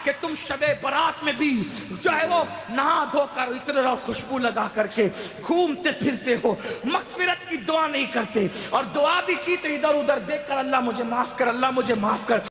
کہ تم शबे बारात में भी जो है वो नहा धोकर इत्र और खुशबू लगा करके घूमते फिरते हो, मगफिरत की दुआ नहीं करते, और दुआ भी की तो इधर उधर देख कर अल्लाह मुझे माफ कर, अल्लाह मुझे माफ कर।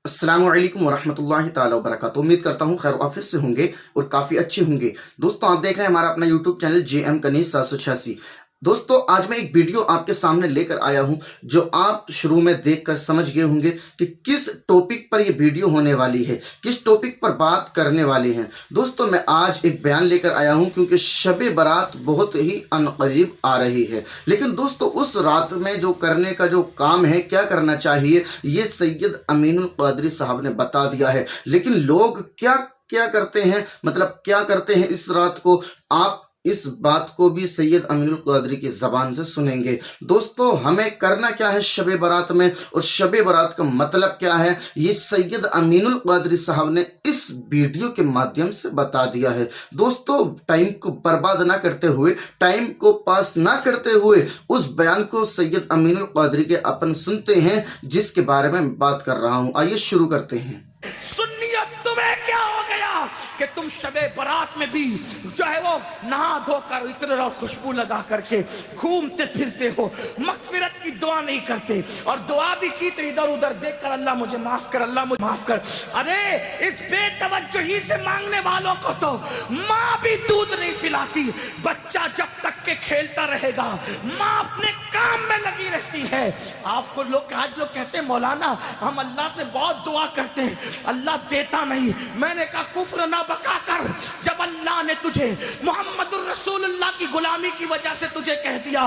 अस्सलामु अलैकुम वरहमतुल्लाहि ताला वबरकातुहू। उम्मीद करता हूँ खैर ऑफिस से होंगे और काफ़ी अच्छे होंगे। दोस्तों आप देख रहे हैं हमारा अपना यूट्यूब चैनल JM कनीज़ 786। दोस्तों आज मैं एक वीडियो आपके सामने लेकर आया हूं जो आप शुरू में देखकर समझ गए होंगे कि किस टॉपिक पर ये वीडियो होने वाली है, किस टॉपिक पर बात करने वाले हैं। दोस्तों मैं आज एक बयान लेकर आया हूं क्योंकि शब बारात बहुत ही अनकरीब आ रही है, लेकिन दोस्तों उस रात में जो करने का जो काम है, क्या करना चाहिए, ये सैयद अमीनुल क़ादरी साहब ने बता दिया है। लेकिन लोग क्या करते हैं, मतलब क्या करते हैं इस रात को, आप इस बात को भी सैयद अमीनुल क़ादरी की ज़बान से सुनेंगे। दोस्तों हमें करना क्या है शब बारात में, और शब बारात का मतलब क्या है, ये सैयद अमीनुल क़ादरी साहब ने इस वीडियो के माध्यम से बता दिया है। दोस्तों टाइम को बर्बाद ना करते हुए, टाइम को पास ना करते हुए उस बयान को सैयद अमीनुल क़ादरी के अपन सुनते हैं जिसके बारे में बात कर रहा हूँ। आइए शुरू करते हैं। सुन्नियत तुम्हें क्या हो गया कि तुम शबे बारात में भी जो है वो नहा धोकर इत्र और खुशबू लगा करके घूमते फिरते हो, मगफिरत की दुआ नहीं करते, और दुआ भी की तो इधर उधर देख कर अल्लाह मुझे माफ कर, अल्लाह मुझे माफ कर। अरे इस बेतवज्जोही से मांगने वालों को तो माँ भी दूध नहीं पिलाती। बच्चा जब तक के खेलता रहेगा, माँ अपने काम में लगी रहती है। आपको लोग आज लोग कहते हैं मौलाना हम अल्लाह से बहुत दुआ करते हैं, अल्लाह देता नहीं। मैंने कहा कुफ्र ना बका कर, जब अल्लाह ने तुझे मोहम्मदुर रसूलुल्लाह की गुलामी की वजह से तुझे कह दिया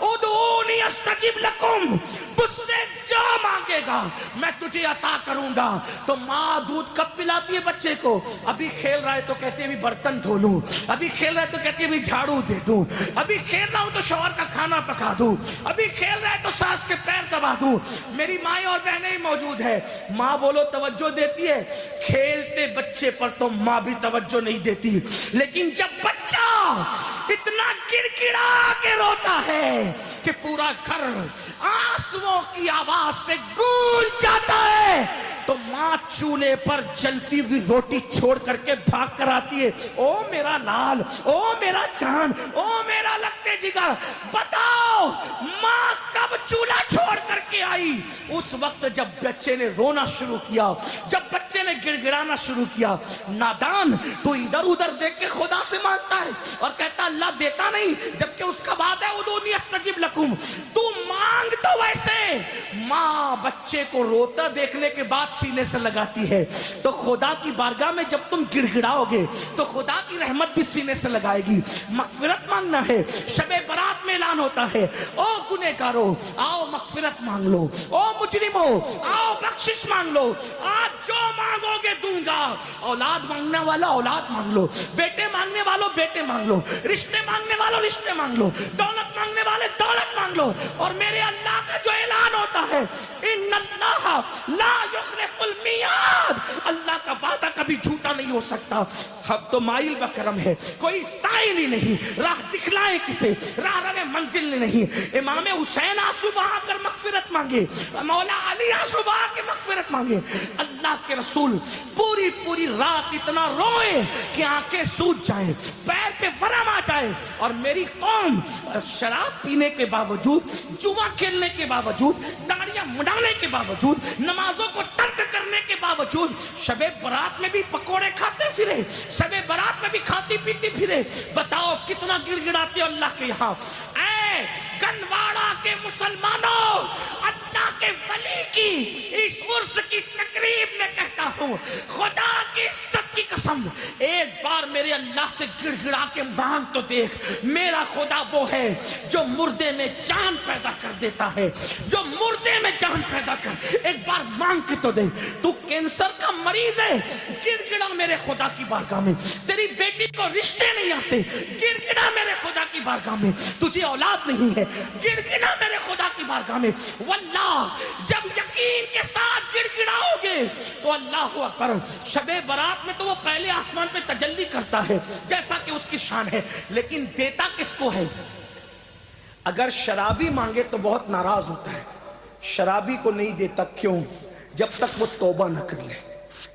उदूनी अस्तजिब लकुम, मुझसे जो मांगेगा मैं तुझे अता करूंगा, तो माँ दूध कब पिलाती है बच्चे को? अभी खेल रहा है तो कहती है अभी बर्तन धो लूं, अभी खेल रहा है तो कहती है अभी झाड़ू दे दूं, अभी खेल रहा हूं तो शौहर का खाना पका दूं, अभी खेल रहा है तो सास के पैर दबा दूं। मेरी माएं और बहनें ही मौजूद है, माँ बोलो तवज्जो देती है, खेलते बच्चे पर तो माँ भी तवज्जो नहीं देती। लेकिन जब बच्चा इतना गिड़गिड़ा के रोता है कि पूरा घर आंसुओं की आवाज से गूंज जाता है, तो माँ चूल्हे पर जलती हुई रोटी छोड़ करके भाग कर आती है, ओ मेरा लाल, ओ मेरा चांद, ओ मेरा लगते जिगर, बताओ माँ कब चूल्हा छोड़ करके आई? उस वक्त जब बच्चे ने रोना शुरू किया, जब बच्चे ने गिड़गिड़ाना शुरू किया। नादान तो इधर उधर देख के खुदा से मांगता है और कहता अल्लाह देता नहीं, जबकि उसका बात है उदूनी अस्तजिब लकुम। तू मांग तो वैसे, माँ बच्चे को रोता देखने के बाद सीने से लगाती है, तो खुदा की बारगाह में जब तुम गिड़गिड़ाओगे तो खुदा की रहमत भी सीने से लगाएगी। मगफिरत मांगना है, शबे बारात में ऐलान होता है, ओ गुनहगारो आओ मगफिरत मांग लो, ओ मुजरिमो आओ बख्शिश मांग लो, आज जो मांगोगे दूंगा। औलाद मांगने वाला औलाद मांग लो, बेटे मांगने वालों बेटे मांग लो, रिश्ते मांगने वालों रिश्ते मांग लो, दौलत मांगने वाले दौलत मांग लो। और मेरे अल्लाह का जो ऐलान होता है इन्नल्लाह ला युखलिफुल मियाद, अल्लाह का वादा कभी झूठा नहीं हो सकता। हम तो माइल बकरम है, कोई साइल ही नहीं, राह दिखलाए किसे, राह रवे मंजिल नहीं। इमाम हुसैन आंसू बहाकर मगफिरत मांगे, मौला अली आंसू बहा के मगफिरत मांगे। अल्लाह के रसूल पूरी पूरी रात इतना रोए कि आंखें सूज जाए, पैर पे वरम आ जाए, और मेरी कौम शराब पीने के बावजूद, जुआ खेलने के बावजूद, दाढ़ियां मुड़ाने के बावजूद, नमाजों को तर्क करने के बावजूद शबे बारात में भी पकोड़े खाते फिरे, शबे बारात में भी खाती पीती फिरे। बताओ कितना गिड़गिड़ाते हो अल्लाह के यहाँ। ऐ गनवाड़ा के मुसलमानों, अल्लाह के वली की इस उर्स की तकरीब में कहता हूँ, खुदा की इज्जत की कसम, एक बार मेरे अल्लाह से गिड़गिड़ा के मांग तो देख। मेरा खुदा वो है जो मुर्दे में जान पैदा कर देता है, जो मुर्दे में जान पैदा कर, एक बार मांग के तो दे। तू कैंसर का मरीज है, गिड़गिड़ा मेरे खुदा की बारगाह में। तेरी बेटी को रिश्ते नहीं आते, गिड़गिड़ा मेरे खुदा की बारगाह में। तुझे औलाद नहीं है, गिड़गिड़ा मेरे खुदा की बारगाह में। वल्लाह जब यकीन के साथ गिड़गिड़ाओगे तो अल्लाह अकबर, शबे बारात में तो वो पहले आसमान पे तजल्ली करता है जैसा कि उसकी शान है, लेकिन देता किसको है? अगर शराबी मांगे तो बहुत नाराज होता है, शराबी को नहीं देता। क्यों? जब तक वो तौबा न कर ले।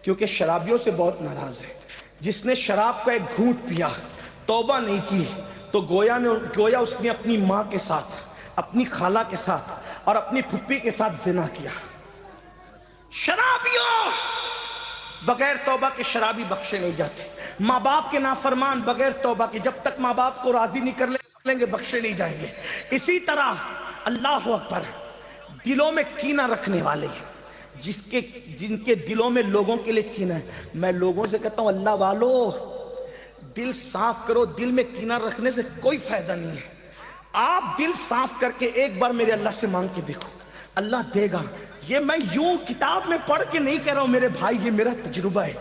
क्योंकि शराबियों से बहुत नाराज है। जिसने शराब का एक घूंट पिया, तौबा नहीं की, तो गोया उसने अपनी माँ के साथ, अपनी खाला के साथ और अपनी फुप्पी के साथ जिना किया। शराबियों, बगैर तौबा के शराबी बख्शे नहीं जाते। माँ बाप के नाफरमान बगैर तौबा के जब तक माँ बाप को राजी नहीं कर लेंगे बख्शे नहीं जाएंगे। इसी तरह अल्लाह अकबर, दिलों में कीना रखने वाले, जिनके दिलों में लोगों के लिए कीना है, मैं लोगों से कहता हूं अल्लाह वालो, दिल साफ करो। दिल में कीना रखने से कोई फायदा नहीं है। आप दिल साफ करके एक बार मेरे अल्लाह से मांग के देखो, अल्लाह देगा। ये मैं यूं किताब में पढ़ के नहीं कह रहा हूं मेरे भाई, ये मेरा तजुर्बा है,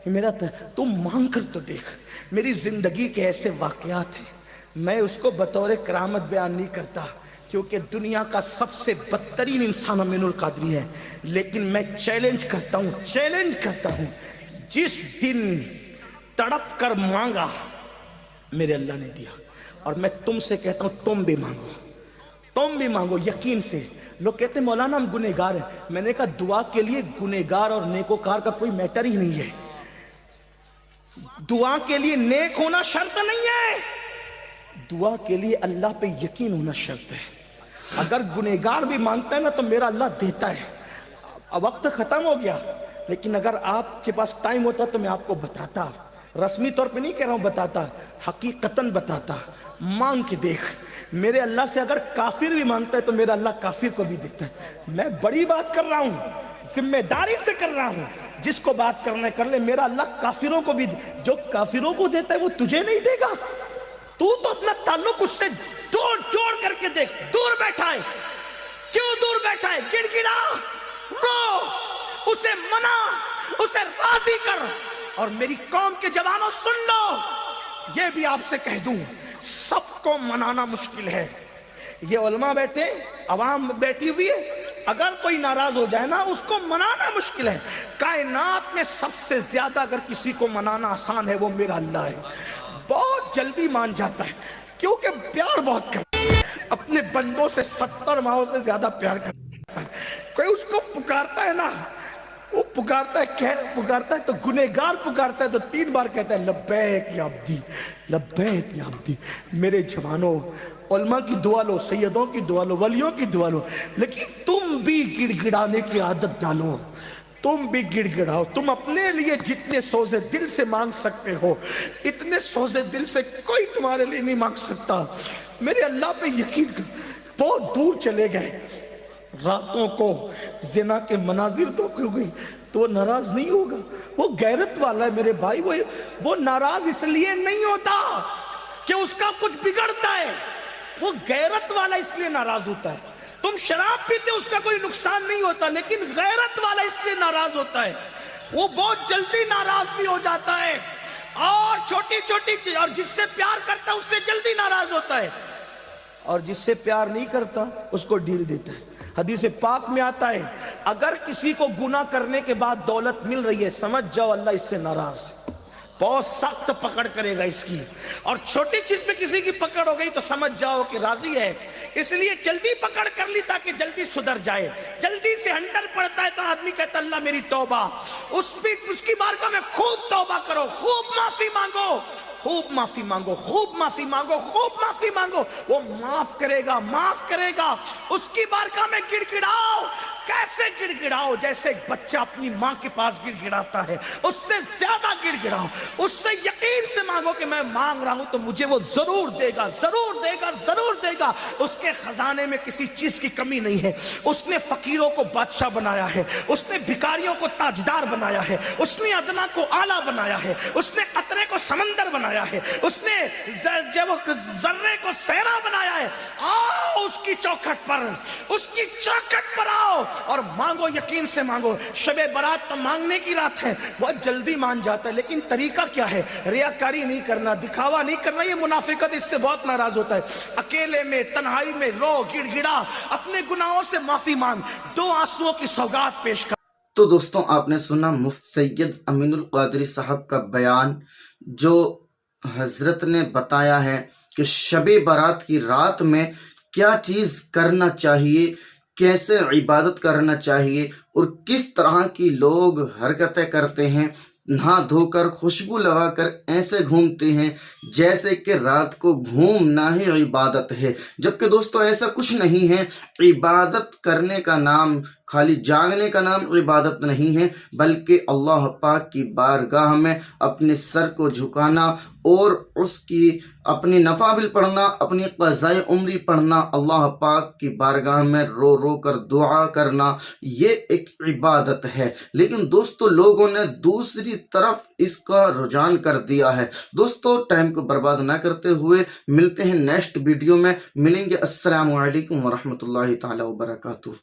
ये मेरा तुम मांग कर तो देख। मेरी जिंदगी के ऐसे वाकयात हैं, मैं उसको बतौर करामत बयान नहीं करता, क्योंकि दुनिया का सबसे बदतरीन इंसान अमीनुल कादरी है। लेकिन मैं चैलेंज करता हूं, जिस दिन तड़प कर मांगा मेरे अल्लाह ने दिया। और मैं तुमसे कहता हूं तुम भी मांगो यकीन से। लोग कहते हैं मौलाना हम गुनहगार हैं। मैंने कहा दुआ के लिए गुनहगार और नेकोकार का कोई मैटर ही नहीं है। दुआ के लिए नेक होना शर्त नहीं है, दुआ के लिए अल्लाह पे यकीन होना शर्त है। अगर गुनहगार भी मांगता है ना तो मेरा अल्लाह देता है। अब वक्त खत्म हो गया, लेकिन अगर आपके पास टाइम होता तो मैं आपको बताता, रस्मी तौर पे नहीं कह रहा हूं, बताता, हकीकतन बताता। मांग के देख, मेरे अल्लाह से अगर काफिर भी मांगता है तो मेरा अल्लाह काफिर को भी देता है। मैं बड़ी बात कर रहा हूं, जिम्मेदारी से कर रहा हूं। जिसको बात करना है कर ले, मेरा अल्लाह काफिरों को भी, जो काफिरों को देता है वो तुझे नहीं देगा। तू तो अपना ताल्लुक उससे जोड़ करके देख। दूर बैठा है, क्यों दूर बैठा है? गिड़गिड़ा, रो, उसे मना, उसे राजी कर। और मेरी कौम के जवानों सुन लो, ये भी आपसे कह दूं, सबको मनाना मुश्किल है। ये उलमा बैठे, अवाम बैठी हुई है, अगर कोई नाराज हो जाए ना उसको मनाना मुश्किल है। कायनात में सबसे ज्यादा अगर किसी को मनाना आसान है वो मेरा अल्लाह है। बहुत जल्दी मान जाता है, क्योंकि प्यार बहुत करता है। अपने बंदों से 70 माहों से ज्यादा प्यार करता है। कोई उसको पुकारता है ना, वो पुकारता है, क्या पुकारता है? तो गुनहगार पुकारता है तो 3 बार कहता है लब्बैक या अब्दी, लब्बैक या अब्दी। मेरे जवानों, उलमा की दुआ लो, सैयदों की दुआ लो, वलियों की दुआ लो, लेकिन तुम भी गिड़गिड़ाने की आदत डालो। तुम भी गिड़गिड़ाओ। तुम अपने लिए जितने सोजे दिल से मांग सकते हो, इतने सोजे दिल से कोई तुम्हारे लिए नहीं मांग सकता। मेरे अल्लाह पे यकीन कर। बहुत दूर चले गए, रातों को जिना के मनाजिर तो हो गई, तो वो नाराज नहीं होगा। वो गैरत वाला है मेरे भाई। वो नाराज इसलिए नहीं होता कि उसका कुछ बिगड़ता है, वो गैरत वाला इसलिए नाराज होता है। तुम शराब पीते उसका कोई नुकसान नहीं होता, लेकिन गैरत वाला इसलिए नाराज होता है। वो बहुत जल्दी नाराज भी हो जाता है, और छोटी छोटी चीज, और जिससे प्यार करता है उससे जल्दी नाराज होता है, और जिससे प्यार नहीं करता उसको ढील देता है। हदीस पाक में आता है, अगर किसी को गुनाह करने के बाद दौलत मिल रही है, समझ जाओ अल्लाह इससे नाराज, बहुत सख्त पकड़ करेगा इसकी। और छोटी चीज पे किसी की पकड़ हो गई तो समझ जाओ कि राजी है, इसलिए जल्दी पकड़ कर ली ताकि जल्दी सुधर जाए। जल्दी से हंटर पड़ता है तो आदमी कहता अल्लाह मेरी तौबा। उसकी बारगाह में खूब तौबा करो, खूब माफी मांगो, खूब माफी मांगो, खूब माफी मांगो, खूब माफी मांगो। वो माफ करेगा, माफ करेगा। उसकी बारगाह में गिड़गिड़ाओ। कैसे गिड़गिड़ाओ? जैसे एक बच्चा अपनी माँ के पास गिड़गिड़ाता है, उससे ज्यादा गिड़गिड़ाओ। उससे यकीन से मांगो कि मैं मांग रहा हूं तो मुझे वो जरूर देगा, जरूर देगा, जरूर देगा। उसके खजाने में किसी चीज की कमी नहीं है। उसने फकीरों को बादशाह बनाया है, उसने भिखारियों को ताजदार बनाया है, उसने अदना को आला बनाया है, उसने कतरे को समंदर बनाया है, उसने जर्रे को सहरा बनाया है। आओ उसकी चौखट पर, उसकी चौखट पर आओ और मांगो, यकीन से मांगो। शबे बारात तो मांगने की रात है, बहुत जल्दी मान जाता है, लेकिन तरीका क्या है? रियाकारी नहीं करना, दिखावा नहीं करना। ये मुनाफिकत, इससे बहुत नाराज होता है। अकेले में, तन्हाई में रो, गिड़गिड़ा, अपने गुनाहों से माफी मांग, 2 आंसुओं की सौगात पेश कर। तो दोस्तों, आपने सुना मुफ्ती सैयद अमीनुल कादरी साहब का बयान, जो हजरत ने बताया है कि शबे बारात की रात में क्या चीज करना चाहिए, कैसे इबादत करना चाहिए और किस तरह की लोग हरकतें करते हैं, नहा धोकर खुशबू लगाकर ऐसे घूमते हैं जैसे कि रात को घूमना ही इबादत है, जबकि दोस्तों ऐसा कुछ नहीं है। इबादत करने का नाम, खाली जागने का नाम इबादत नहीं है, बल्कि अल्लाह पाक की बारगाह में अपने सर को झुकाना और उसकी अपनी नफाबिल पढ़ना, अपनी क़ज़ाए उम्री पढ़ना, अल्लाह पाक की बारगाह में रो रो कर दुआ करना, ये एक इबादत है। लेकिन दोस्तों लोगों ने दूसरी तरफ इसका रुझान कर दिया है। दोस्तों टाइम को बर्बाद ना करते हुए मिलते हैं नेक्स्ट वीडियो में, मिलेंगे। अस्सलामु अलैकुम वरहमतुल्लाहि ताला वबरकातुहू।